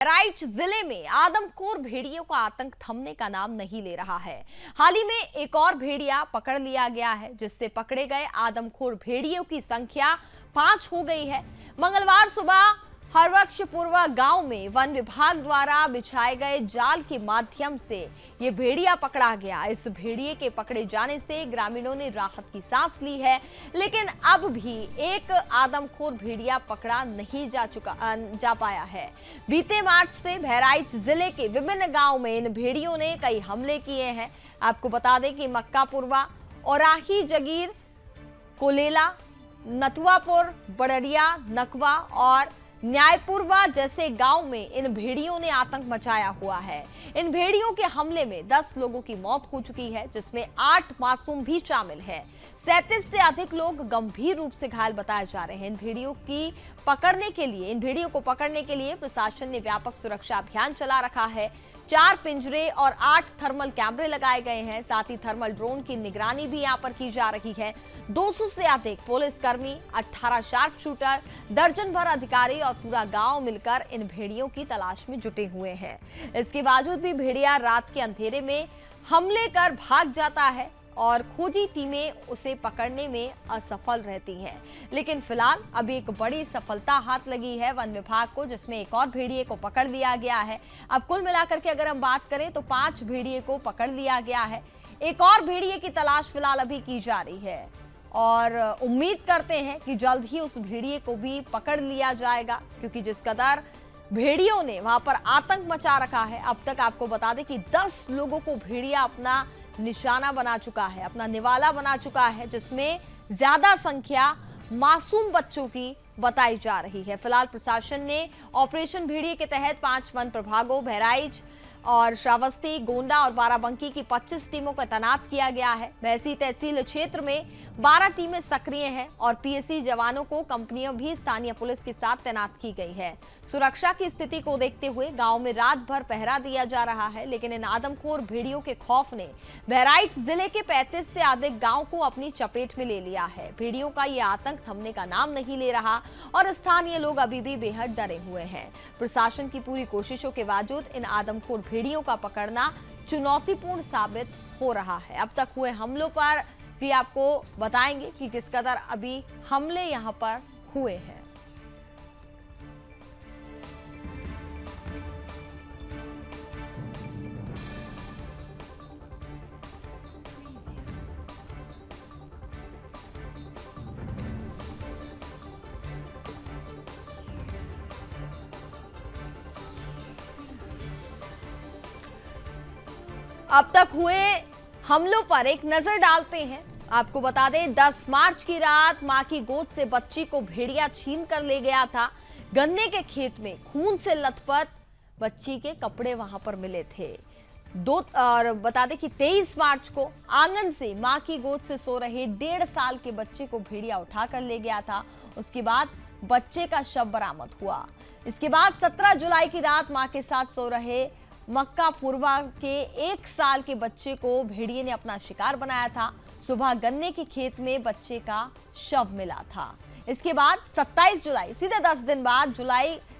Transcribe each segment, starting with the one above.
बहराइच जिले में आदमखोर भेड़ियों का आतंक थमने का नाम नहीं ले रहा है। हाल ही में एक और भेड़िया पकड़ लिया गया है, जिससे पकड़े गए आदमखोर भेड़ियों की संख्या 5 हो गई है। मंगलवार सुबह हरवक्षपुर गांव में वन विभाग द्वारा बिछाए गए जाल के माध्यम से ये भेड़िया पकड़ा गया। इस भेड़िए के पकड़े जाने से ग्रामीणों ने राहत की सांस ली है, लेकिन अब भी एक आदमखोर भेड़िया पकड़ा नहीं जा पाया है। बीते मार्च से बहराइच जिले के विभिन्न गांव में इन भेड़ियों ने कई हमले किए हैं। आपको बता दें कि मक्कापुरवा, औराही, जगीर, कोलेला, नथुआपुर, बड़रिया, नकवा और न्यायपुरवा जैसे गांव में इन भेड़ियों ने आतंक मचाया हुआ है। इन भेड़ियों के हमले में 10 लोगों की मौत हो चुकी है, जिसमें 8 मासूम भी शामिल है। 37 से अधिक लोग गंभीर रूप से घायल बताए जा रहे हैं। इन भेड़ियों को पकड़ने के लिए प्रशासन ने व्यापक सुरक्षा अभियान चला रखा है। 4 पिंजरे और 8 थर्मल कैमरे लगाए गए हैं। साथ ही थर्मल ड्रोन की निगरानी भी यहां पर की जा रही है। 200 से अधिक पुलिसकर्मी, 18 शार्प शूटर, दर्जन भर अधिकारी और पूरा गांव मिलकर इन भेड़ियों की तलाश में जुटे हुए हैं। इसके बावजूद भी भेड़िया रात के अंधेरे में हमले कर भाग जाता है और खोजी टीमें उसे पकड़ने में असफल रहती हैं। लेकिन फिलहाल अभी एक बड़ी सफलता हाथ लगी है वन विभाग को, जिसमें एक और भेड़िए को पकड़ लिया गया है। अब कुल मिलाकर के अगर हम बात करें तो 5 भेड़िए को पकड़ लिया गया है। एक और भेड़िए की तलाश फिलहाल अभी की जा रही है और उम्मीद करते हैं कि जल्द ही उस भेड़िए को भी पकड़ लिया जाएगा, क्योंकि जिस कदर भेड़ियों ने वहां पर आतंक मचा रखा है। अब तक आपको बता दें कि 10 लोगों को भेड़िया अपना निशाना बना चुका है, अपना निवाला बना चुका है, जिसमें ज्यादा संख्या मासूम बच्चों की बताई जा रही है। फिलहाल प्रशासन ने ऑपरेशन भेड़िए के तहत 5 वन प्रभागों बहराइच और श्रावस्ती, गोंडा और बाराबंकी की 25 टीमों को तैनात किया गया है। महसी तहसील क्षेत्र में 12 टीमें सक्रिय हैं और पीएसी जवानों को कंपनियां भी स्थानीय पुलिस के साथ तैनात की गई है। सुरक्षा की स्थिति को देखते हुए गांव में रात भर पहरा दिया जा रहा है, लेकिन इन आदमखोर भेड़ियों के खौफ ने बहराइच जिले के 35 से अधिक गाँव को अपनी चपेट में ले लिया है। भेड़ियों का ये आतंक थमने का नाम नहीं ले रहा और स्थानीय लोग अभी भी बेहद डरे हुए हैं। प्रशासन की पूरी कोशिशों के बावजूद इन आदमखोर भेड़ियों का पकड़ना चुनौतीपूर्ण साबित हो रहा है। अब तक हुए हमलों पर भी आपको बताएंगे कि किस कदर अभी हमले यहां पर हुए हैं। अब तक हुए हमलों पर एक नजर डालते हैं। आपको बता दें 10 मार्च की रात मां की गोद से बच्ची को भेड़िया छीन कर ले गया था। गन्ने के खेत में खून से लथपथ बच्ची के कपड़े वहां पर मिले थे। और बता दें कि 23 मार्च को आंगन से मां की गोद से सो रहे 1.5 साल के बच्चे को भेड़िया उठाकर ले गया था। उसके बाद बच्चे का शव बरामद हुआ। इसके बाद 17 जुलाई की रात मां के साथ सो रहे मक्कापुरवा के 1 साल के बच्चे को भेड़िए ने अपना शिकार बनाया था। सुबह गन्ने के खेत में बच्चे का शव मिला था। इसके बाद 27 जुलाई, सीधे 10 दिन बाद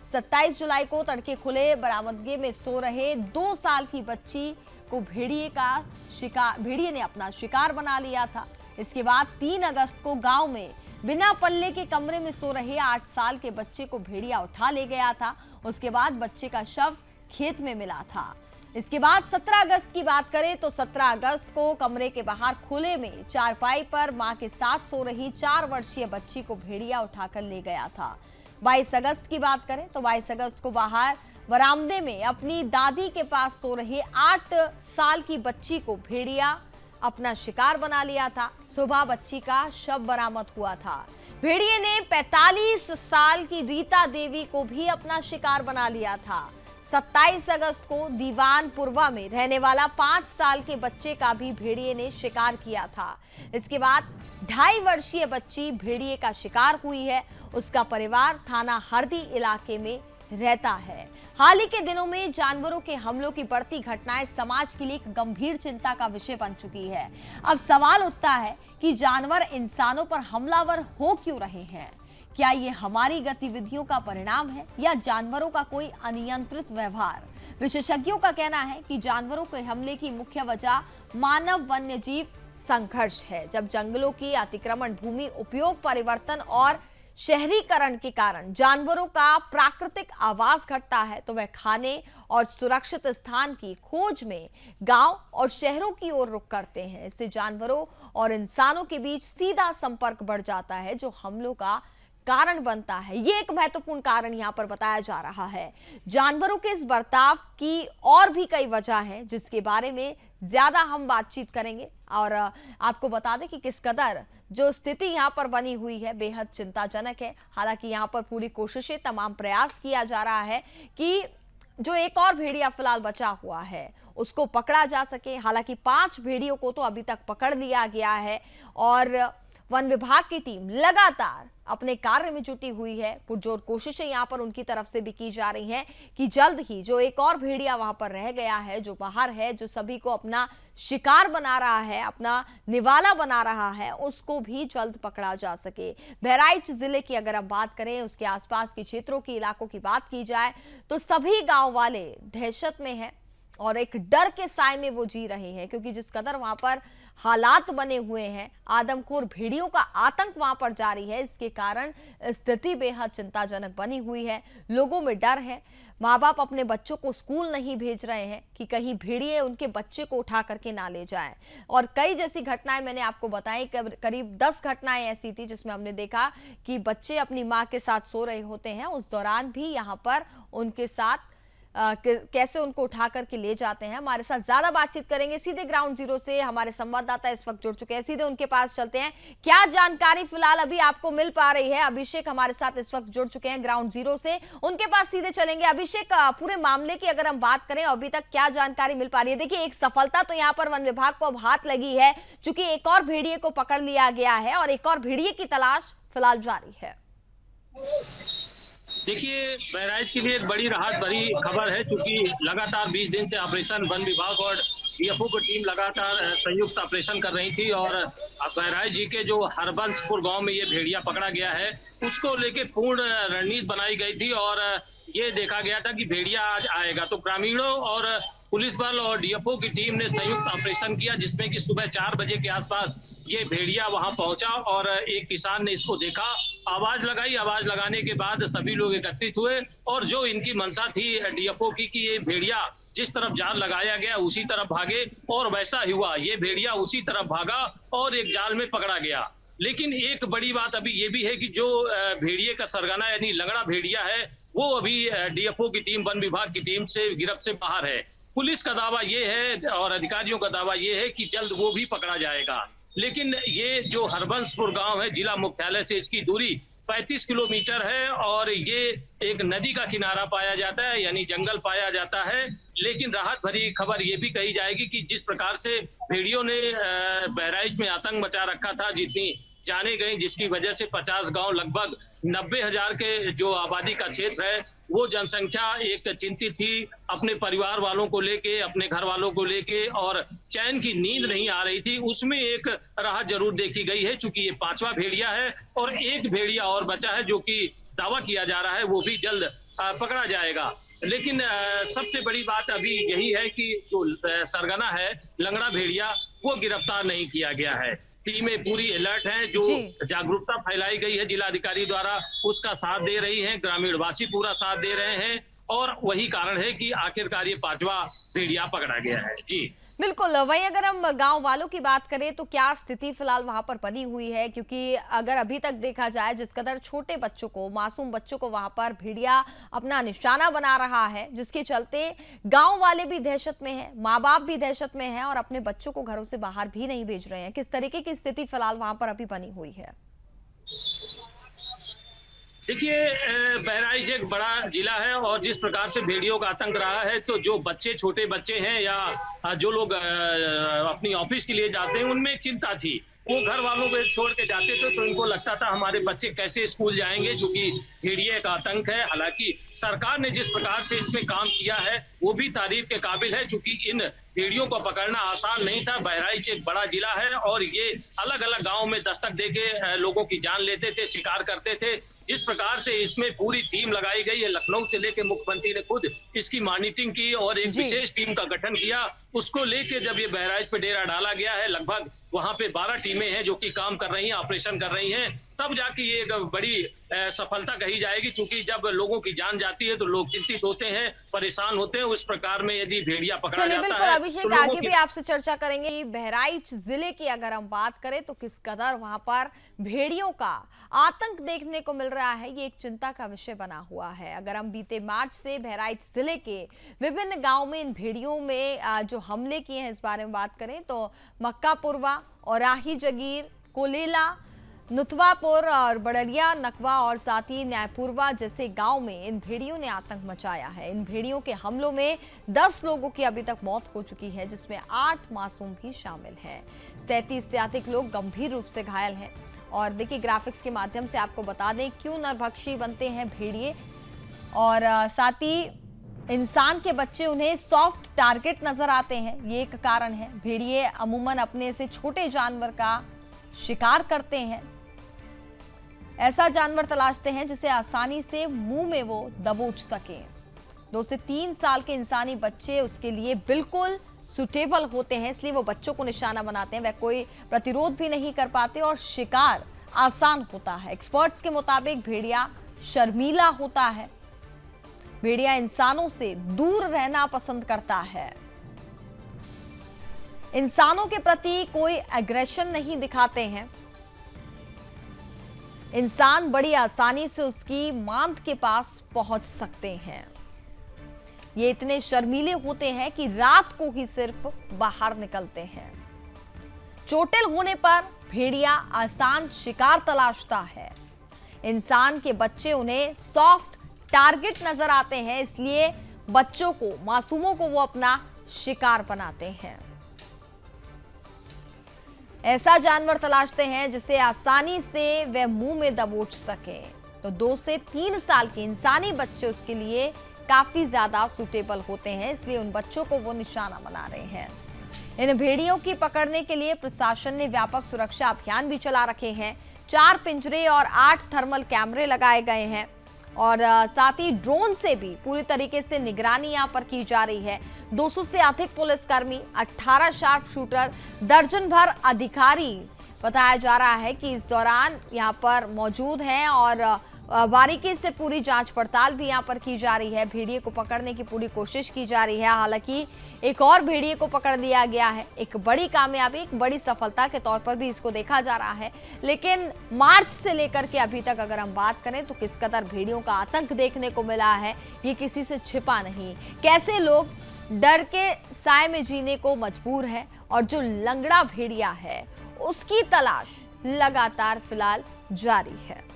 27 जुलाई को तड़के खुले बरामदगी में सो रहे 2 साल की बच्ची को भेड़िए ने अपना शिकार बना लिया था। इसके बाद 3 अगस्त को गांव में बिना पल्ले के कमरे में सो रहे 8 साल के बच्चे को भेड़िया उठा ले गया था। उसके बाद बच्चे का शव खेत में मिला था। इसके बाद 17 अगस्त की बात करें तो 17 अगस्त को कमरे के बाहर खुले में चारपाई पर मां के साथ सो रही 4 वर्षीय बच्ची को भेड़िया उठाकर ले गया था। 22 अगस्त की बात करें तो 22 अगस्त को बाहर बरामदे में अपनी दादी के पास सो रही 8 साल की बच्ची को भेड़िया अपना शिकार बना लिया था। सुबह बच्ची का शव बरामद हुआ था। भेड़िए ने 45 साल की रीता देवी को भी अपना शिकार बना लिया था। 27 अगस्त को दीवानपुरवा में रहने वाला 5 साल के बच्चे का भी भेड़िए ने शिकार किया था। इसके बाद 2.5 वर्षीय बच्ची भेड़िए का शिकार हुई है। उसका परिवार थाना हरदी इलाके में रहता है। हाल ही के दिनों में जानवरों के हमलों की बढ़ती घटनाएं समाज के लिए एक गंभीर चिंता का विषय बन चुकी है। अब सवाल उठता है कि जानवर इंसानों पर हमलावर हो क्यों रहे हैं। क्या ये हमारी गतिविधियों का परिणाम है या जानवरों का कोई अनियंत्रित व्यवहार? विशेषज्ञों का कहना है कि जानवरों के हमले की मुख्य वजह मानव वन्य जीव संघर्ष है। जब जंगलों की अतिक्रमण, भूमि उपयोग परिवर्तन और शहरीकरण के कारण जानवरों का प्राकृतिक आवास घटता है, तो वह खाने और सुरक्षित स्थान की खोज में गांव और शहरों की ओर रुख करते हैं। इससे जानवरों और इंसानों के बीच सीधा संपर्क बढ़ जाता है, जो हमलों का कारण बनता है। ये एक महत्वपूर्ण कारण यहाँ पर बताया जा रहा है। जानवरों के इस बर्ताव की और भी कई वजह हैं, जिसके बारे में ज्यादा हम बातचीत करेंगे। और आपको बता दें कि किस कदर जो स्थिति यहाँ पर बनी हुई है बेहद चिंताजनक है। हालांकि यहाँ पर पूरी कोशिशें, तमाम प्रयास किया जा रहा है कि जो एक और भेड़िया फिलहाल बचा हुआ है उसको पकड़ा जा सके। हालांकि 5 भेड़ियों को तो अभी तक पकड़ लिया गया है और वन विभाग की टीम लगातार अपने कार्य में जुटी हुई है। पुरजोर कोशिशें यहां पर उनकी तरफ से भी की जा रही हैं कि जल्द ही जो एक और भेड़िया वहां पर रह गया है, जो बाहर है, जो सभी को अपना शिकार बना रहा है, अपना निवाला बना रहा है, उसको भी जल्द पकड़ा जा सके। बहराइच जिले की अगर हम बात करें, उसके आसपास के क्षेत्रों की, इलाकों की बात की जाए तो सभी गांव वाले दहशत में हैं और एक डर के साए में वो जी रहे हैं, क्योंकि जिस कदर वहां पर हालात बने हुए हैं, आदमखोर भेड़ियों का आतंक वहां पर जारी है। इसके कारण स्थिति बेहद चिंताजनक बनी हुई है। लोगों में डर है। माँ बाप अपने बच्चों को स्कूल नहीं भेज रहे हैं कि कहीं भेड़िए उनके बच्चे को उठा करके ना ले जाएं। और कई जैसी घटनाएं मैंने आपको बताई, करीब 10 घटनाएं ऐसी थी जिसमें हमने देखा कि बच्चे अपनी माँ के साथ सो रहे होते हैं, उस दौरान भी यहाँ पर उनके साथ कैसे उनको उठा करके ले जाते हैं। हमारे साथ ज्यादा बातचीत करेंगे, सीधे ग्राउंड जीरो से हमारे संवाददाता इस वक्त जुड़ चुके हैं, सीधे उनके पास चलते हैं। क्या जानकारी फिलहाल अभी आपको मिल पा रही है? अभिषेक हमारे साथ इस वक्त जुड़ चुके हैं ग्राउंड जीरो से, उनके पास सीधे चलेंगे। अभिषेक, पूरे मामले की अगर हम बात करें, अभी तक क्या जानकारी मिल पा रही है? देखिए, एक सफलता तो यहाँ पर वन विभाग को अब हाथ लगी है, चूंकि एक और भेड़िए को पकड़ लिया गया है और एक और भेड़िए की तलाश फिलहाल जारी है। देखिए, बहराइच के लिए एक बड़ी राहत भरी खबर है, क्योंकि लगातार 20 दिन से ऑपरेशन वन विभाग और डीएफओ की टीम लगातार संयुक्त ऑपरेशन कर रही थी और बहराइच जी के जो हरबंसपुर गांव में ये भेड़िया पकड़ा गया है, उसको लेके पूर्ण रणनीति बनाई गई थी और ये देखा गया था कि भेड़िया आज आएगा। तो ग्रामीणों और पुलिस बल और डीएफओ की टीम ने संयुक्त ऑपरेशन किया, जिसमें कि सुबह 4 बजे के आसपास ये भेड़िया वहां पहुंचा और एक किसान ने इसको देखा, आवाज लगाई। आवाज लगाने के बाद सभी लोग एकत्रित हुए और जो इनकी मंशा थी डीएफओ की कि ये भेड़िया जिस तरफ जाल लगाया गया उसी तरफ भागे, और वैसा ही हुआ। ये भेड़िया उसी तरफ भागा और एक जाल में पकड़ा गया। लेकिन एक बड़ी बात अभी ये भी है कि जो भेड़िए का सरगना यानी लंगड़ा भेड़िया है, वो अभी डीएफओ की टीम, वन विभाग की टीम से गिरफ्त से बाहर है। पुलिस का दावा ये है और अधिकारियों का दावा ये है कि जल्द वो भी पकड़ा जाएगा। लेकिन ये जो हरबंसपुर गांव है, जिला मुख्यालय से इसकी दूरी 35 किलोमीटर है और ये एक नदी का किनारा पाया जाता है, यानी जंगल पाया जाता है। लेकिन राहत भरी खबर ये भी कही जाएगी कि जिस प्रकार से भेड़ियों ने बहराइच में आतंक मचा रखा था, जितनी जाने गई, जिसकी वजह से 50 गांव, लगभग 90,000 के जो आबादी का क्षेत्र है, वो जनसंख्या एक चिंतित थी अपने परिवार वालों को लेके, अपने घर वालों को लेके, और चैन की नींद नहीं आ रही थी। उसमें एक राहत जरूर देखी गई है, चूंकि ये 5वां भेड़िया है और एक भेड़िया और बचा है, जो कि दावा किया जा रहा है वो भी जल्द पकड़ा जाएगा। लेकिन सबसे बड़ी बात अभी यही है कि जो सरगना है, लंगड़ा भेड़िया, वो गिरफ्तार नहीं किया गया है। टीमें पूरी अलर्ट हैं, जो जागरूकता फैलाई गई है जिलाधिकारी द्वारा, उसका साथ दे रही हैं, ग्रामीण वासी पूरा साथ दे रहे हैं और वही कारण है कि आखिरकार ये 5वां भेड़िया पकड़ा गया है। जी बिल्कुल। वहीं अगर हम गांव वालों की बात करें तो क्या स्थिति फिलहाल वहां पर बनी हुई है? क्योंकि अगर अभी तक देखा जाए, जिस कदर छोटे बच्चों को, मासूम बच्चों को वहां पर भेड़िया अपना निशाना बना रहा है, जिसके चलते गांव वाले भी दहशत में हैं, माँ बाप भी दहशत में हैं और अपने बच्चों को घरों से बाहर भी नहीं भेज रहे हैं। किस तरीके की स्थिति फिलहाल वहां पर अभी बनी हुई है? देखिए, बहराइच एक बड़ा जिला है और जिस प्रकार से भेड़ियों का आतंक रहा है, तो जो बच्चे, छोटे बच्चे हैं या जो लोग अपनी ऑफिस के लिए जाते हैं, उनमें एक चिंता थी। वो घर वालों को छोड़ के जाते थे तो इनको लगता था हमारे बच्चे कैसे स्कूल जाएंगे, क्योंकि भेड़िए का आतंक है। हालांकि सरकार ने जिस प्रकार से इसमें काम किया है वो भी तारीफ के काबिल है, क्योंकि इन भेड़ियों को पकड़ना आसान नहीं था। बहराइच एक बड़ा जिला है और ये अलग अलग गाँव में दस्तक देके लोगों की जान लेते थे, शिकार करते थे, जिस प्रकार से इसमें पूरी टीम लगाई गई है, लखनऊ से लेकर मुख्यमंत्री ने खुद इसकी मॉनिटरिंग की और एक विशेष टीम का गठन किया। उसको लेके जब ये बहराइच पे डेरा डाला गया है, लगभग वहां पे 12 टीमें हैं जो कि काम कर रही हैं, ऑपरेशन कर रही हैं, तब जाके ये एक बड़ी सफलता कही जाएगी। क्योंकि जब लोगों की जान जाती है तो लोग चिंतित होते हैं, परेशान होते हैं। उस प्रकार में यदि भेड़िया पकड़ा जाता बिल्कुल है अभिषेक, तो आगे भी आपसे चर्चा करेंगे। बहराइच जिले की अगर हम बात करें तो किस कदर वहां पर भेड़ियों का आतंक देखने को मिल रहा है, ये एक चिंता का विषय बना हुआ है। अगर हम बीते मार्च से बहराइच जिले के विभिन्न गांव में इन भेड़ियों में जो हमले किए हैं इस बारे में बात करें तो मक्कापुरवा, औराही जगीर, कोलेला, नुतवापुर और बड़रिया, नकवा और साथ ही न्यायपुरवा जैसे गांव में इन भेड़ियों ने आतंक मचाया है। इन भेड़ियों के हमलों में 10 लोगों की अभी तक मौत हो चुकी है, जिसमें 8 मासूम भी शामिल हैं। 37 से अधिक लोग गंभीर रूप से घायल हैं। और देखिए, ग्राफिक्स के माध्यम से आपको बता दें क्यों नरभक्षी बनते हैं भेड़िए, और साथ ही इंसान के बच्चे उन्हें सॉफ्ट टारगेट नजर आते हैं, ये एक कारण है। भेड़िए अमूमन अपने से छोटे जानवर का शिकार करते हैं, ऐसा जानवर तलाशते हैं जिसे आसानी से मुंह में वो दबोच सकें। 2 से 3 साल के इंसानी बच्चे उसके लिए बिल्कुल सुटेबल होते हैं, इसलिए वो बच्चों को निशाना बनाते हैं। वह कोई प्रतिरोध भी नहीं कर पाते और शिकार आसान होता है। एक्सपर्ट्स के मुताबिक भेड़िया शर्मीला होता है। भेड़िया इंसानों से दूर रहना पसंद करता है, इंसानों के प्रति कोई एग्रेशन नहीं दिखाते हैं। इंसान बड़ी आसानी से उसकी मांद के पास पहुंच सकते हैं। ये इतने शर्मीले होते हैं कि रात को ही सिर्फ बाहर निकलते हैं। चोटिल होने पर भेड़िया आसान शिकार तलाशता है। इंसान के बच्चे उन्हें सॉफ्ट टारगेट नजर आते हैं, इसलिए बच्चों को, मासूमों को वो अपना शिकार बनाते हैं। ऐसा जानवर तलाशते हैं जिसे आसानी से वह मुंह में दबोच सके। तो 2 से 3 साल के इंसानी बच्चे उसके लिए काफी ज्यादा सुटेबल होते हैं, इसलिए उन बच्चों को वो निशाना बना रहे हैं। इन भेड़ियों की पकड़ने के लिए प्रशासन ने व्यापक सुरक्षा अभियान भी चला रखे हैं। 4 पिंजरे और 8 थर्मल कैमरे लगाए गए हैं और साथ ही ड्रोन से भी पूरी तरीके से निगरानी यहाँ पर की जा रही है। 200 से अधिक पुलिसकर्मी, 18 शार्प शूटर, दर्जन भर अधिकारी बताया जा रहा है कि इस दौरान यहाँ पर मौजूद हैं और बारीकी से पूरी जांच पड़ताल भी यहाँ पर की जा रही है। भेड़िए को पकड़ने की पूरी कोशिश की जा रही है। हालांकि एक और भेड़िए को पकड़ लिया गया है। एक बड़ी कामयाबी, एक बड़ी सफलता के तौर पर भी इसको देखा जा रहा है। लेकिन मार्च से लेकर के अभी तक अगर हम बात करें तो किस कदर भेड़ियों का आतंक देखने को मिला है, ये किसी से छिपा नहीं। कैसे लोग डर के साए में जीने को मजबूर है और जो लंगड़ा भेड़िया है उसकी तलाश लगातार फिलहाल जारी है।